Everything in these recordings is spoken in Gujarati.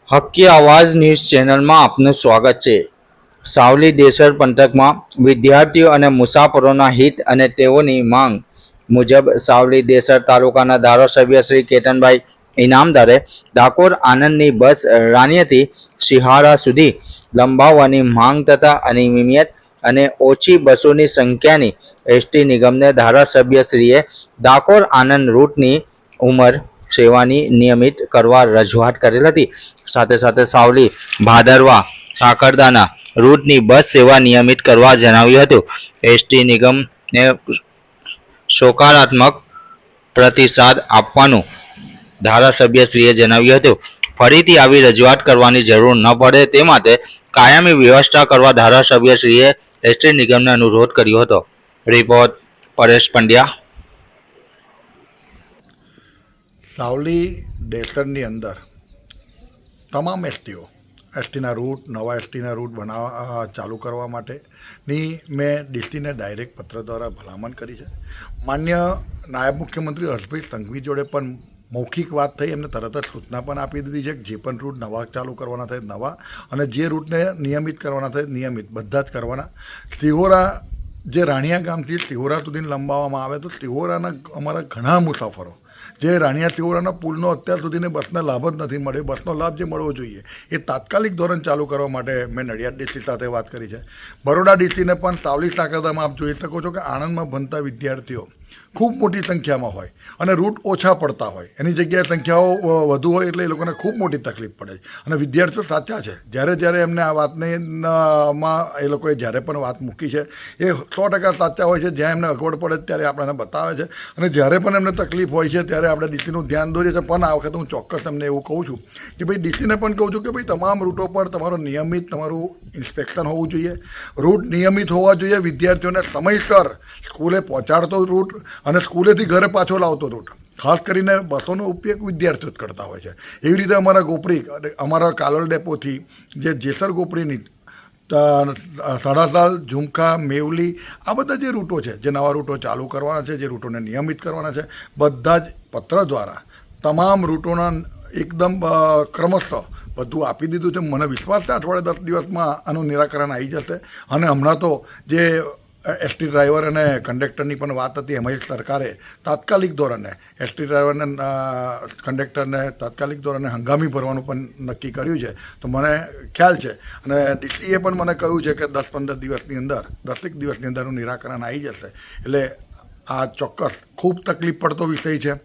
હક્કી આવાજ ન્યૂઝ ચેનલમાં આપનું સ્વાગત છે. સાવલી દેસર પંથકમાં વિદ્યાર્થીઓ અને મુસાફરોના હિત અને તેઓની માંગ મુજબ સાવલી દેસર તાલુકાના ધારાસભ્ય શ્રી કેતનભાઈ ઇનામદારે ડાકોર આનંદની બસ રાણીયાથી શિહાળા સુધી લંબાવવાની માંગ તથા અનિયમિત અને ઓછી બસોની સંખ્યાની એસટી નિગમને ધારાસભ્યશ્રીએ ડાકોર આનંદ રૂટની ઉંમર સેવાની નિયમિત કરવા રજૂઆત કરેલ હતી. સાથે સાથે સાવલી ભાદરવા સાકરદાના રૂટની બસ સેવા નિયમિત કરવા જણાવ્યું હતું. એસટી નિગમને સકારાત્મક પ્રતિસાદ આપવાનું ધારાસભ્યશ્રીએ જણાવ્યું હતું. ફરીથી આવી રજૂઆત કરવાની જરૂર ન પડે તે માટે કાયમી વ્યવસ્થા કરવા ધારાસભ્યશ્રીએ એસટી નિગમને અનુરોધ કર્યો હતો. રિપોર્ટ પરેશ પંડ્યા. સાવલી દેસરની અંદર તમામ એસટીના રૂટ નવા એસટીના રૂટ બનાવવા ચાલુ કરવા માટેની મેં ડીસીને ડાયરેક્ટ પત્ર દ્વારા ભલામણ કરી છે. માન્ય નાયબ મુખ્યમંત્રી હર્ષભાઈ સંઘવી જોડે પણ મૌખિક વાત થઈ, એમને તરત જ સૂચના પણ આપી દીધી છે કે જે પણ રૂટ નવા ચાલુ કરવાના થાય નવા, અને જે રૂટને નિયમિત કરવાના થાય નિયમિત બધા જ કરવાના. સિહોરા જે રાણીયા ગામથી સિહોરા સુધી લંબાવવામાં આવે તો સિહોરાના અમારા ઘણા મુસાફરો જે રાણીયા સિહોરાના પુલનો અત્યાર સુધીને બસનો લાભ જ નથી મળ્યો, બસનો લાભ જે મળવો જોઈએ એ તાત્કાલિક ધોરણ ચાલુ કરવા માટે મેં નડિયાદ ડીસી સાથે વાત કરી છે. બરોડા ડીસીને પણ સાવલી સાકરદામાં આપ જોઈ શકો છો કે આણંદમાં ભણતા વિદ્યાર્થીઓ ખૂબ મોટી સંખ્યામાં હોય અને રૂટ ઓછા પડતા હોય, એની જગ્યાએ સંખ્યાઓ વધુ હોય એટલે એ લોકોને ખૂબ મોટી તકલીફ પડે છે. અને વિદ્યાર્થીઓ સાચા છે, જ્યારે એમને આ વાતને માં એ લોકોએ જ્યારે પણ વાત મૂકી છે એ 100% સાચા હોય છે. જ્યાં એમને અગવડ પડે ત્યારે આપણને બતાવે છે અને જ્યારે પણ એમને તકલીફ હોય છે ત્યારે આપણે ડીસીનું ધ્યાન દોરીએ છીએ. પણ આ વખતે હું ચોક્કસ એમને એવું કહું છું કે ભાઈ ડીસીને પણ કહું છું કે ભાઈ તમામ રૂટો પર તમારું નિયમિત તમારું ઇન્સ્પેક્શન હોવું જોઈએ, રૂટ નિયમિત હોવા જોઈએ, વિદ્યાર્થીઓને સમયસર સ્કૂલે પહોંચાડતો રૂટ અને સ્કૂલેથી ઘરે પાછો લાવતો રૂટ, ખાસ કરીને બસોનો ઉપયોગ વિદ્યાર્થીઓ જ કરતા હોય છે. એવી રીતે અમારા ગોપરી અમારા કાલોલ ડેપોથી જે જેસર ગોપરીની સડાસાલ ઝુમખા મેવલી આ બધા જે રૂટો છે, જે નવા રૂટો ચાલુ કરવાના છે, જે રૂટોને નિયમિત કરવાના છે, બધા જ પત્ર દ્વારા તમામ રૂટોના એકદમ ક્રમશઃ બધું આપી દીધું છે. મને વિશ્વાસ છે અઠવાડિયે 10 દિવસમાં આનું નિરાકરણ આવી જશે. અને હમણાં તો જે એસટી ડ્રાઈવર અને કંડક્ટરની પણ વાત હતી, એમાં સરકારે તાત્કાલિક ધોરણે એસટી ડ્રાઈવરને કંડક્ટરને તાત્કાલિક ધોરણે હંગામી ભરવાનું પણ નક્કી કર્યું છે. તો મને ખ્યાલ છે અને ડીસીએ પણ મને કહ્યું છે કે 10-15 દિવસની અંદર 10 દિવસની અંદરનું નિરાકરણ આવી જશે. એટલે આ ચોક્કસ ખૂબ તકલીફ પડતો વિષય છે.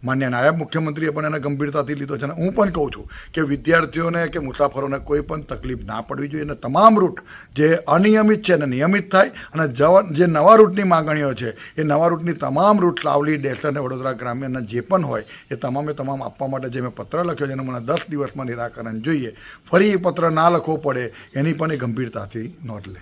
માન્ય નાયબ મુખ્યમંત્રીએ પણ એને ગંભીરતાથી લીધો છે અને હું પણ કહું છું કે વિદ્યાર્થીઓને કે મુસાફરોને કોઈ પણ તકલીફ ના પડવી જોઈએ અને તમામ રૂટ જે અનિયમિત છે એને નિયમિત થાય અને જે નવા રૂટની માગણીઓ છે એ નવા રૂટની તમામ રૂટ સાવલી દેસર અને વડોદરા ગ્રામ્યના જે પણ હોય એ તમામે તમામ આપવા માટે જે મેં પત્ર લખ્યો છે એને મને 10 દિવસમાં નિરાકરણ જોઈએ. ફરી એ પત્ર ના લખવો પડે એની પણ એ ગંભીરતાથી નોંધ લે.